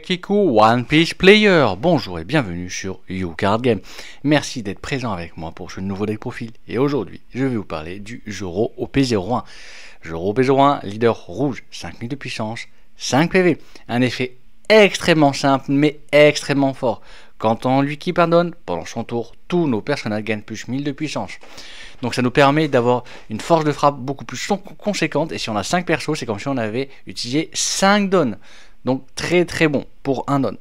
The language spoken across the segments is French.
Kiku One Piece Player. Bonjour et bienvenue sur You Card Game. Merci d'être présent avec moi pour ce nouveau deck profil. Et aujourd'hui, je vais vous parler du Zoro OP01. Zoro OP01, leader rouge, 5000 de puissance, 5 PV. Un effet extrêmement simple mais extrêmement fort. Quand on lui qui pardonne, pendant son tour, tous nos personnages gagnent plus 1000 de puissance. Donc ça nous permet d'avoir une force de frappe beaucoup plus conséquente. Et si on a 5 persos, c'est comme si on avait utilisé 5 dons. Donc très très bon pour un don.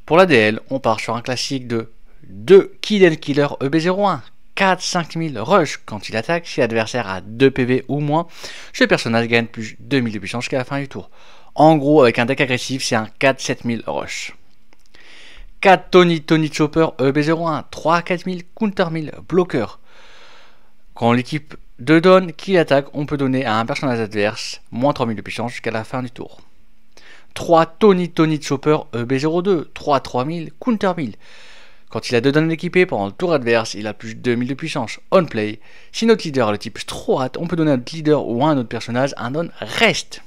Pour la DL, on part sur un classique de 2 Kid Killer EB01. 4-5000 rush quand il attaque. Si l'adversaire a 2 PV ou moins, ce personnage gagne plus 2000 de puissance jusqu'à la fin du tour. En gros, avec un deck agressif, c'est un 4-7000 rush. 4 Tony Chopper EB01. 3-4000 counter 1000 bloqueur. Quand l'équipe de don qui attaque, on peut donner à un personnage adverse moins 3000 de puissance jusqu'à la fin du tour. 3 Tony Chopper EB02. 3-3000 counter 1000. Quand il a 2 dons équipés pendant le tour adverse, il a plus de 2000 de puissance. On play. Si notre leader a le type Straw Hat, on peut donner à notre leader ou à un autre personnage un don reste.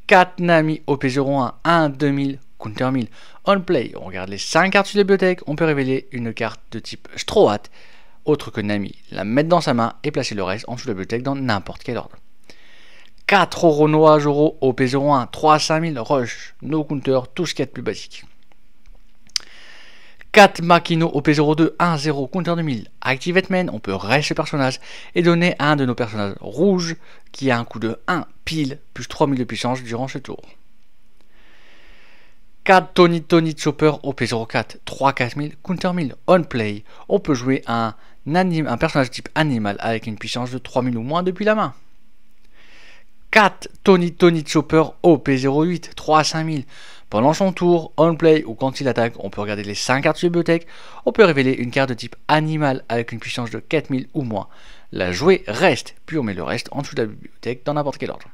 4 Nami OP01. 1-2000 counter 1000. On play. On regarde les 5 cartes sur la bibliothèque. On peut révéler une carte de type Straw Hat, autre que Nami, la mettre dans sa main et placer le reste en dessous de la bibliothèque dans n'importe quel ordre. 4 Oronoa Zoro OP01. 3-5000 rush, no counter, tout ce qu'il y a de plus basique. 4 Makino OP02. 1-0 counter 2000. Activate main, on peut reste ce personnage et donner à un de nos personnages rouges qui a un coup de 1 pile plus 3000 de puissance durant ce tour. 4 Tony Chopper OP04. 3-4000 counter 1000. On play, on peut jouer un personnage type animal avec une puissance de 3000 ou moins depuis la main. 4 Tony Chopper OP08. 3-5000. Pendant son tour, on play ou quand il attaque, on peut regarder les 5 cartes sur la bibliothèque. On peut révéler une carte de type animal avec une puissance de 4000 ou moins. La jouer reste, puis on met le reste en dessous de la bibliothèque dans n'importe quel ordre.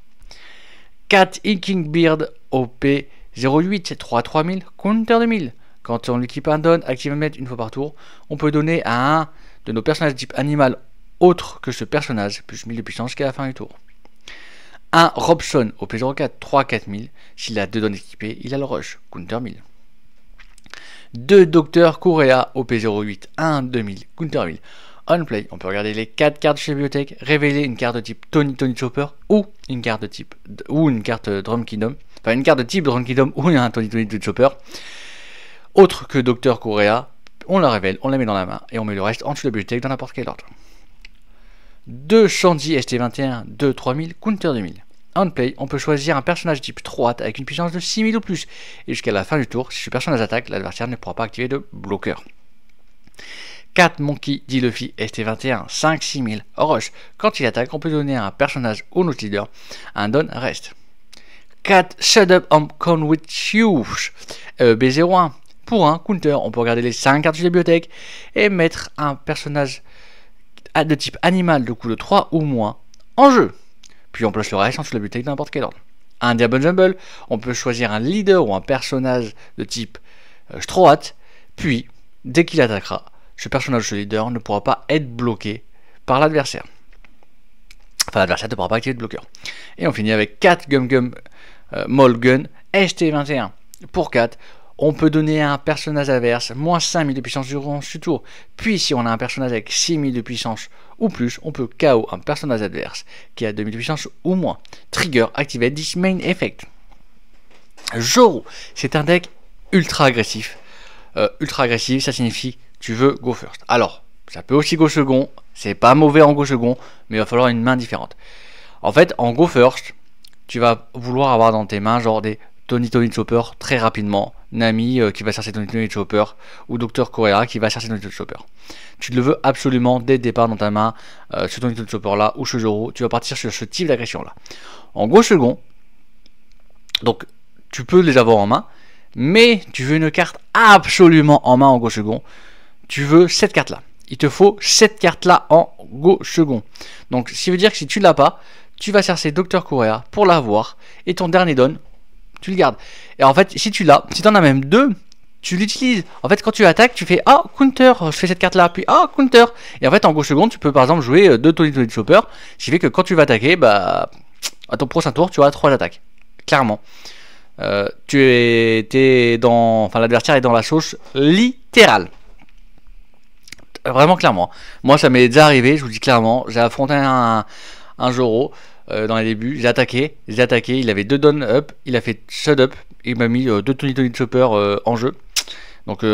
4 Inking Beard OP08. 3-3000 counter 2000. Quand on l'équipe un don, active mettre une fois par tour, on peut donner à un de nos personnages de type animal autre que ce personnage plus 1000 de puissance jusqu'à la fin du tour. 1 Robson OP04. 3-4000. S'il a 2 dons équipés, il a le rush counter 1000. 2 Dr Correa OP08. 1-2000 counter 1000. On play, on peut regarder les 4 cartes chez la bibliothèque, révéler une carte de type Tony Chopper ou une carte de type Drum Kingdom. Enfin, une carte de type Drum Kingdom ou un Tony Chopper. Autre que Dr Correa, on la révèle, on la met dans la main et on met le reste en dessous de la bibliothèque dans n'importe quel ordre. 2 Shandy ST21. 2-3000 counter 2000. On play, on peut choisir un personnage type 3 avec une puissance de 6000 ou plus. Et jusqu'à la fin du tour, si ce personnage attaque, l'adversaire ne pourra pas activer de bloqueur. 4 Monkey D. Luffy ST21. 5-6000 rush. Quand il attaque, on peut donner à un personnage ou notre leader un don reste. 4 Shut Up I'm Con With You B01. Pour un counter, on peut regarder les 5 cartes de la bibliothèque et mettre un personnage de type animal de coup de 3 ou moins en jeu. Puis on place le reste en dessous de la bibliothèque dans n'importe quel ordre. Un Diamond Jumble, on peut choisir un leader ou un personnage de type Straw Hat. Puis, dès qu'il attaquera, ce personnage ou ce leader ne pourra pas être bloqué par l'adversaire. Enfin, l'adversaire ne pourra pas activer de bloqueur. Et on finit avec 4 Gum Molgun ST21. Pour 4, on peut donner à un personnage adverse moins 5000 de puissance durant ce tour. Puis si on a un personnage avec 6000 de puissance ou plus, on peut KO un personnage adverse qui a 2000 de puissance ou moins. Trigger activate this main effect. Zoro, c'est un deck ultra agressif. Ça signifie tu veux go first. Alors, ça peut aussi go second, c'est pas mauvais en go second, mais il va falloir une main différente. En fait, en go first, tu vas vouloir avoir dans tes mains genre des Tony Chopper très rapidement, Nami qui va chercher Tony Chopper, ou Dr Correa qui va chercher Tony Chopper. Tu le veux absolument dès le départ dans ta main, ce Tony Chopper là, ou ce Zoro, tu vas partir sur ce type d'agression là. En go second, donc tu peux les avoir en main, mais tu veux une carte absolument en main en go second, tu veux cette carte là. Il te faut cette carte là en go second. Donc, ce qui veut dire que si tu l'as pas, tu vas chercher Dr Correa pour l'avoir et ton dernier don, tu le gardes. Et en fait, si tu l'as, si tu en as même 2, tu l'utilises. En fait, quand tu attaques, tu fais ah counter, je fais cette carte là, puis ah counter. Et en fait, en go second, tu peux par exemple jouer 2 Tony Chopper, ce qui fait que quand tu vas attaquer, bah à ton prochain tour, tu auras 3 attaques. clairement. L'adversaire est dans la sauce littérale. Vraiment clairement. Moi ça m'est déjà arrivé, je vous dis clairement, j'ai affronté un Zoro dans les débuts, j'ai attaqué, il avait 2 down up, il a fait shut up, il m'a mis 2 Tony Chopper en jeu. Donc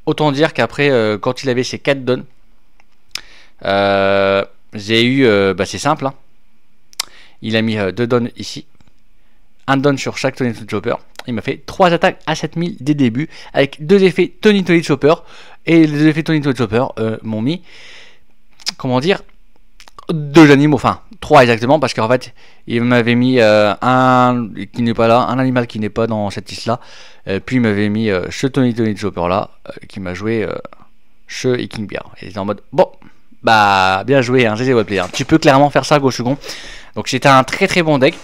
autant dire qu'après quand il avait ses 4 downs, j'ai eu, c'est simple, hein. Il a mis 2 downs ici, un down sur chaque Tony Chopper. Il m'a fait 3 attaques à 7000 dès le début avec 2 effets Tony Chopper. Et les effets Tony Chopper m'ont mis, comment dire, 2 animaux, enfin 3 exactement, parce qu'en fait il m'avait mis un qui n'est pas là, un animal qui n'est pas dans cette liste là, puis il m'avait mis ce Tony Chopper là qui m'a joué ce et King Bear. Et j'étais en mode bon, bah bien joué, hein, GG Webplayer. Tu peux clairement faire ça gauche second. Donc c'était un très très bon deck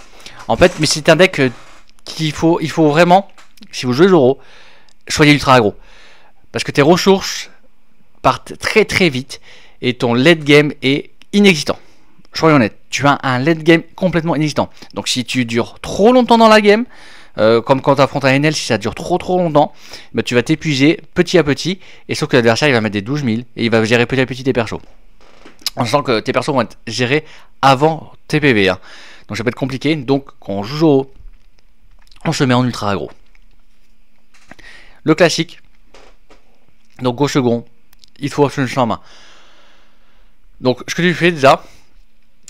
en fait, mais c'est un deck il faut vraiment, si vous jouez Zoro, soyez ultra aggro. Parce que tes ressources partent très très vite et ton late game est inexistant. Soyons honnêtes, tu as un late game complètement inexistant. Donc si tu dures trop longtemps dans la game, comme quand tu affrontes un NL, si ça dure trop longtemps, bah, tu vas t'épuiser petit à petit. Et sauf que l'adversaire il va mettre des 12 000 et il va gérer petit à petit tes persos. En sachant que tes persos vont être gérés avant tes PV. Hein. Donc ça peut être compliqué. Donc quand on joue Zoro, on se met en ultra aggro. Le classique. Donc gauche second, il faut absolument en main. Donc ce que tu fais déjà,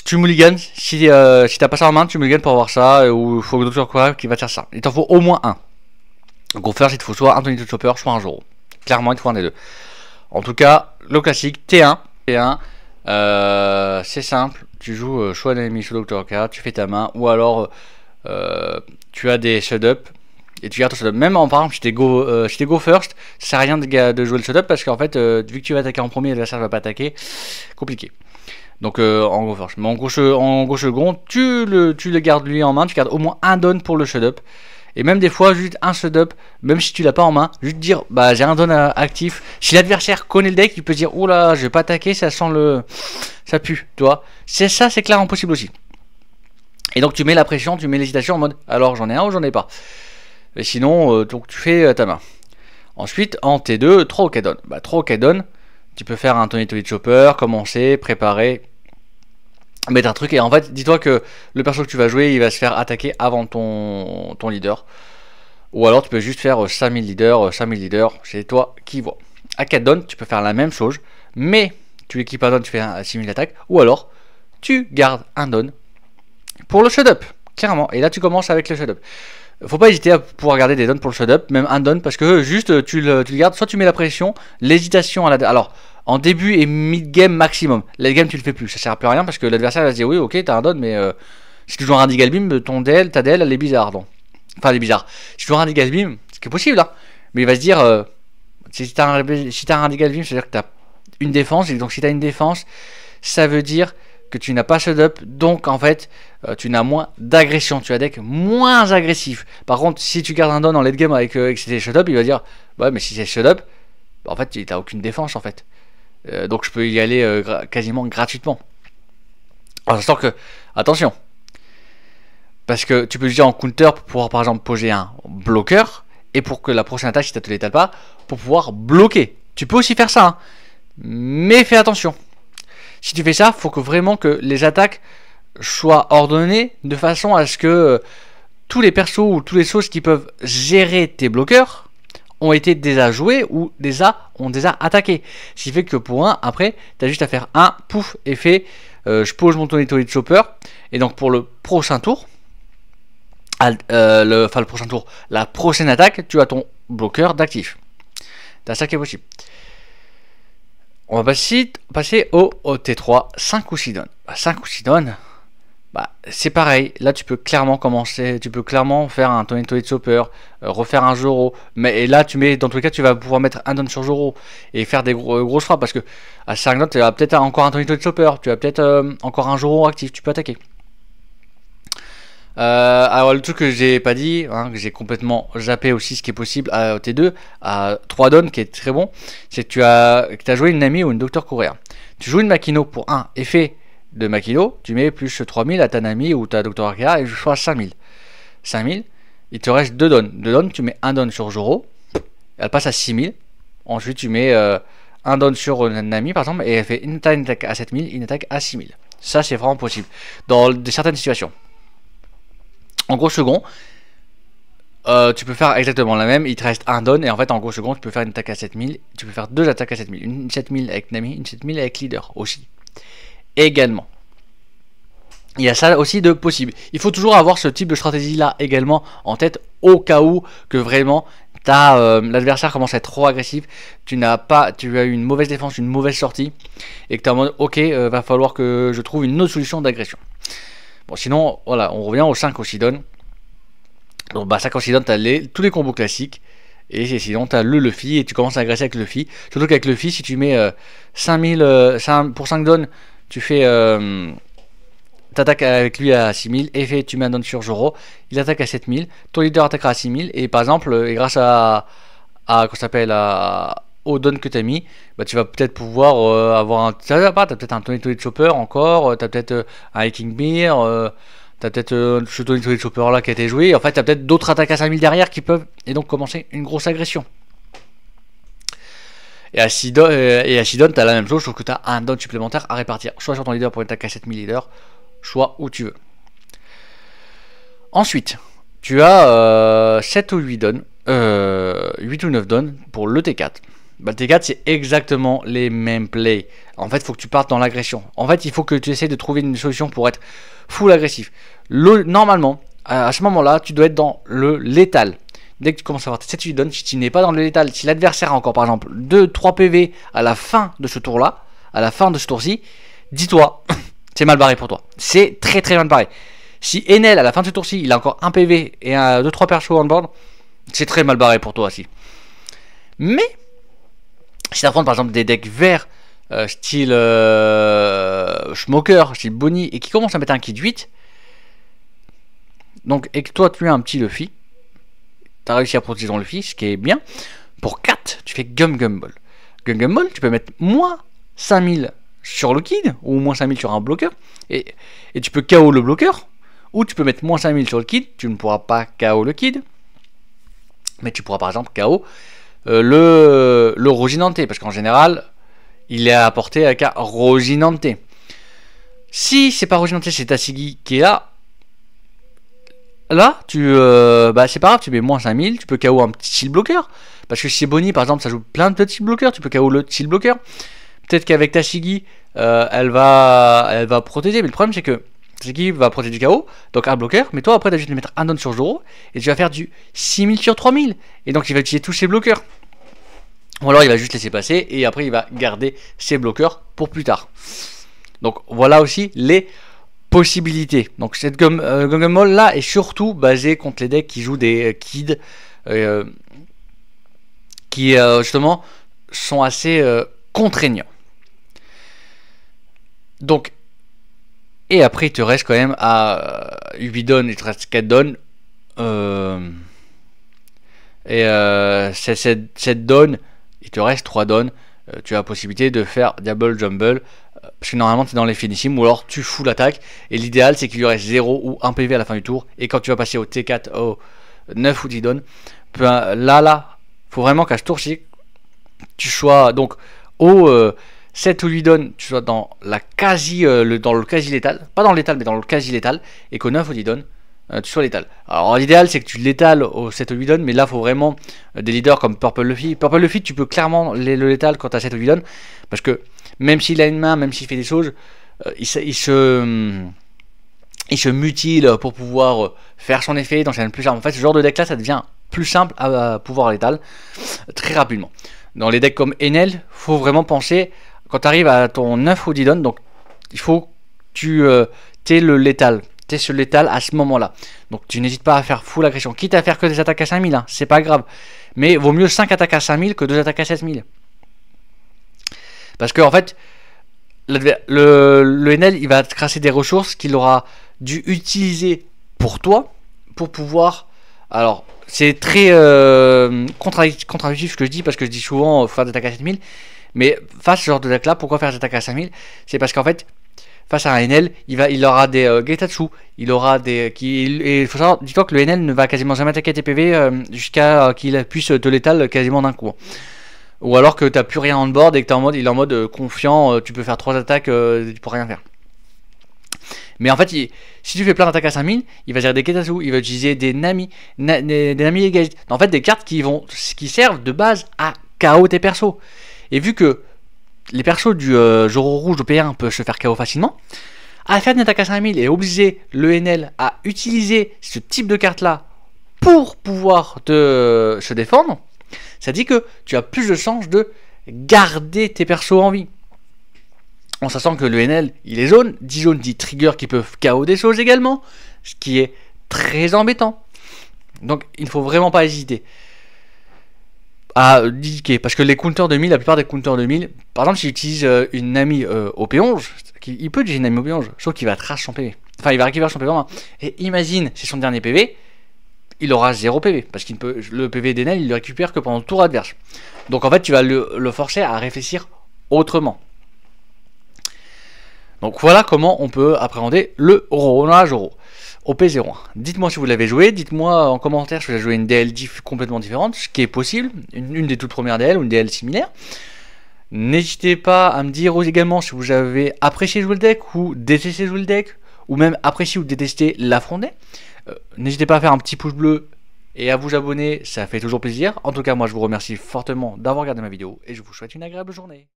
tu mulliganes, si t'as pas ça en main, tu mulliganes pour avoir ça, ou il faut que Dr. Quoi qui va te faire ça. Il t'en faut au moins un. Donc au first, il te faut soit un Tony Chopper, soit un Zoro. Clairement, il te faut un des deux. En tout cas, le classique, T1, c'est simple, tu joues soit un ennemi, soit Dr. K, tu fais ta main, ou alors tu as des shut-up. Et tu gardes ton shut-up. Même par exemple, si t'es go first, ça sert à rien de jouer le shut-up parce qu'en fait, vu que tu vas attaquer en premier, l'adversaire ne va pas attaquer. Compliqué. Donc en go first. Mais en gauche second, tu le gardes lui en main. Tu gardes au moins un down pour le shut-up. Et même des fois, juste un shut-up, même si tu l'as pas en main, juste dire bah j'ai un down actif. Si l'adversaire connaît le deck, il peut dire oh là, je vais pas attaquer, ça sent ça pue, tu vois. C'est clairement possible aussi. Et donc tu mets la pression, tu mets l'hésitation en mode alors j'en ai un ou j'en ai pas. Et sinon, donc tu fais ta main. Ensuite, en T2, 3 Okadon. Bah, 3 Okadon, tu peux faire un Tony Chopper, commencer, préparer, mettre un truc. Et en fait, dis-toi que le perso que tu vas jouer, il va se faire attaquer avant ton leader. Ou alors, tu peux juste faire 5000 leaders, c'est toi qui vois. À 4 don, tu peux faire la même chose, mais tu équipes un don, tu fais un 6000 d'attaque. Ou alors, tu gardes un don pour le shut-up, clairement. Et là, tu commences avec le shut-up. Faut pas hésiter à pouvoir garder des dons pour le shut-up, même un don, parce que juste tu le gardes, soit tu mets la pression, l'hésitation à la... Alors, en début et mid-game maximum, late game tu le fais plus, ça sert à plus à rien parce que l'adversaire va se dire oui, ok, t'as un don, mais si tu joues un Radical Beam, ta DL, elle est bizarre. Donc. Enfin, elle est bizarre. Si tu joues un Radical Beam, ce qui est possible, hein, mais il va se dire si t'as un Radical Beam, c'est-à-dire que t'as une défense, et donc si t'as une défense, ça veut dire que tu n'as pas shut-up, donc en fait tu n'as moins d'agression, tu as deck moins agressif. Par contre, si tu gardes un don en late game avec c'était shut-up, il va dire ouais, mais si c'est shut-up, bah, en fait tu n'as aucune défense en fait. Donc je peux y aller quasiment gratuitement. En sachant que, attention, parce que tu peux utiliser en counter pour pouvoir par exemple poser un bloqueur, et pour que la prochaine attaque, si tu ne te l'étale pas, pour pouvoir bloquer. Tu peux aussi faire ça, hein, mais fais attention. Si tu fais ça, il faut que vraiment que les attaques soient ordonnées de façon à ce que tous les persos ou tous les choses qui peuvent gérer tes bloqueurs ont été déjà joués ou ont déjà attaqué. Ce qui fait que pour un, après, tu as juste à faire un, pouf, effet, je pose mon Tony Chopper, et donc pour le prochain tour, le prochain tour, la prochaine attaque, tu as ton bloqueur d'actif. C'est ça qui est possible. On va passer au T3, 5 ou 6 dons. 5 ou 6 dons, bah, c'est pareil. Là, tu peux clairement commencer, tu peux clairement faire un Tony Chopper, refaire un Zoro. Et là, dans tous les cas, tu vas pouvoir mettre un don sur Zoro et faire des grosses frappes. Parce que à 5 dons, tu as peut-être encore un Tony Chopper, tu as peut-être encore un Zoro actif, tu peux attaquer. Alors le truc que j'ai pas dit, hein, que j'ai complètement zappé aussi, ce qui est possible à T2, à 3 dons, qui est très bon, c'est que tu as joué une Nami ou une Docteur Coréen. Tu joues une Makino pour un effet de Makino, tu mets plus 3000 à ta Nami ou ta Docteur Arca et je fais 5000. 5000, il te reste 2 dons. 2 dons, tu mets 1 don sur Joro, elle passe à 6000. Ensuite, tu mets un don sur Nami, par exemple, et elle fait une attaque à 7000, une attaque à 6000. Ça, c'est vraiment possible dans certaines situations. En gros second, tu peux faire exactement la même. Il te reste un don, et en fait, en gros second, tu peux faire une attaque à 7000. Tu peux faire 2 attaques à 7000. Une 7000 avec Nami, une 7000 avec Leader aussi. Également. Il y a ça aussi de possible. Il faut toujours avoir ce type de stratégie là également en tête au cas où que vraiment l'adversaire commence à être trop agressif, tu as eu une mauvaise défense, une mauvaise sortie et que tu es en mode ok, va falloir que je trouve une autre solution d'agression. Bon, sinon voilà, on revient aux 5 Osidon. Donc 5 Osidon, tu as tous les combos classiques et sinon tu as le Luffy et tu commences à agresser avec Luffy. Surtout qu'avec Luffy, si tu mets 5000 pour 5 dons, tu fais t'attaques avec lui à 6000, effet tu mets un don sur Joro, il attaque à 7000, ton leader attaquera à 6000, et par exemple, grâce au don que tu as mis, bah, tu vas peut-être pouvoir avoir t'as peut-être un Tony Chopper encore, t'as peut-être un Hiking Beer, t'as peut-être ce Tony Chopper là qui a été joué, en fait t'as peut-être d'autres attaques à 5000 derrière qui peuvent, et donc commencer une grosse agression. Et à Sidon, t'as la même chose, sauf que t'as un don supplémentaire à répartir, soit sur ton leader pour une attaque à 7000 leader, soit où tu veux. Ensuite, tu as 7 ou 8 dons, 8 ou 9 dons pour le T4. Bah, le T4, c'est exactement les mêmes plays. En fait, il faut que tu partes dans l'agression. En fait, il faut que tu essaies de trouver une solution pour être full agressif. Normalement, à ce moment-là, tu dois être dans le létal. Dès que tu commences à avoir tes 7 ou 8 dons, si tu n'es pas dans le létal, si l'adversaire a encore par exemple 2-3 PV à la fin de ce tour-là, à la fin de ce tour-ci, dis-toi... c'est mal barré pour toi. C'est très très mal barré. Si Enel à la fin de ce tour-ci, il a encore un PV et 2-3 persos on board, c'est très mal barré pour toi aussi. Mais, si tu affrontes par exemple des decks verts, style Smoker, style Bonnie, et qui commence à mettre un kit 8, donc, et que toi tu as un petit Luffy, tu as réussi à protéger ton Luffy, ce qui est bien. Pour 4, tu fais Gum Gum Ball. Gum Gum Ball, tu peux mettre moins 5000 sur le kid, ou moins 5000 sur un bloqueur, et tu peux KO le bloqueur, ou tu peux mettre moins 5000 sur le kid, tu ne pourras pas KO le kid, mais tu pourras par exemple KO le Rosinante, parce qu'en général, il est apporté avec un Rosinante. Si c'est pas Rosinante, c'est Tashigi qui est là, c'est pas grave, tu mets moins 5000, tu peux KO un petit shield bloqueur, parce que chez Bonnie par exemple, ça joue plein de petits bloqueurs, tu peux KO le shield bloqueur. Peut-être qu'avec Tashigi, elle va protéger, mais le problème c'est que Tashigi va protéger du KO, donc un bloqueur, mais toi après tu vas juste mettre un don sur Joro, et tu vas faire du 6000 sur 3000, et donc il va utiliser tous ses bloqueurs. Ou alors il va juste laisser passer, et après il va garder ses bloqueurs pour plus tard. Donc voilà aussi les possibilités. Donc cette Gum Gum Ball là est surtout basée contre les decks qui jouent des kids, qui justement sont assez contraignants. Donc, et après il te reste quand même à 8 dons, il te reste 4 dons, cette dons, il te reste 3 dons, tu as la possibilité de faire double jumble, parce que normalement tu es dans les finissimes, ou alors tu fous l'attaque, et l'idéal c'est qu'il lui reste 0 ou 1 PV à la fin du tour, et quand tu vas passer au T4, au 9 ou 10 dons, là, faut vraiment qu'à ce tour-ci, tu sois donc au 7 ou 8 dons, tu sois dans la dans le quasi létal, pas dans le létal mais dans le quasi létal, et qu'au 9 ou 10 dons, tu sois létal. Alors l'idéal c'est que tu létales au 7 ou 8 dons, mais là faut vraiment des leaders comme Purple Luffy. Purple Luffy tu peux clairement le létal quand tu as 7 ou 8 dons, parce que même s'il a une main, même s'il fait des choses, il se mutile pour pouvoir faire son effet, donc c'est plus simple. En fait ce genre de deck là ça devient plus simple à pouvoir létal très rapidement. Dans les decks comme Enel, faut vraiment penser, quand tu arrives à ton 9 ou 10 dons, donc il faut que tu aies le létal. T'es ce létal à ce moment-là. Donc tu n'hésites pas à faire full agression. Quitte à faire que des attaques à 5000, hein, c'est pas grave. Mais vaut mieux 5 attaques à 5000 que 2 attaques à 7000. Parce que en fait, le Enel, il va te crasser des ressources qu'il aura dû utiliser pour toi, pour pouvoir... Alors, c'est très contradictif ce que je dis, parce que je dis souvent faire des attaques à 7000. Mais face à ce genre de deck là, pourquoi faire des attaques à 5000? C'est parce qu'en fait, face à un NL, il aura des Getatsu, il aura des... et il faut savoir, dis-toi que le NL ne va quasiment jamais attaquer tes PV jusqu'à qu'il puisse te l'étale quasiment d'un coup. Ou alors que t'as plus rien en board et que il est en mode confiant, tu peux faire 3 attaques, tu peux rien faire. Mais en fait, si tu fais plein d'attaques à 5000, il va gérer des Getatsu, il va utiliser des Nami, des Nami Legacy. En fait, des cartes qui servent de base à KO tes persos. Et vu que les persos du Zoro rouge OP1 peuvent se faire KO facilement, à faire une attaque à 5000 et obliger le NL à utiliser ce type de carte là pour pouvoir se défendre, ça dit que tu as plus de chances de garder tes persos en vie. En sachant que le NL, il est jaune, 10 jaunes dit trigger qui peuvent KO des choses également, ce qui est très embêtant. Donc il ne faut vraiment pas hésiter à diquer, parce que les counters 2000, la plupart des counters 2000, par exemple si j'utilise une Nami OP11, il peut utiliser une Nami OP11, sauf qu'il va trash son PV. Enfin il va récupérer son PV en main. Et imagine, c'est son dernier PV, il aura 0 PV, parce qu'il peut, le PV d'Enel il le récupère que pendant le tour adverse. Donc en fait tu vas le forcer à réfléchir autrement. Donc voilà comment on peut appréhender le Zoro OP01. Dites-moi si vous l'avez joué, dites-moi en commentaire si vous avez joué une DL complètement différente, ce qui est possible, une des toutes premières DL ou une DL similaire. N'hésitez pas à me dire également si vous avez apprécié jouer le deck ou détesté jouer le deck, ou même apprécié ou détesté l'affronter. N'hésitez pas à faire un petit pouce bleu et à vous abonner, ça fait toujours plaisir. En tout cas, moi je vous remercie fortement d'avoir regardé ma vidéo et je vous souhaite une agréable journée.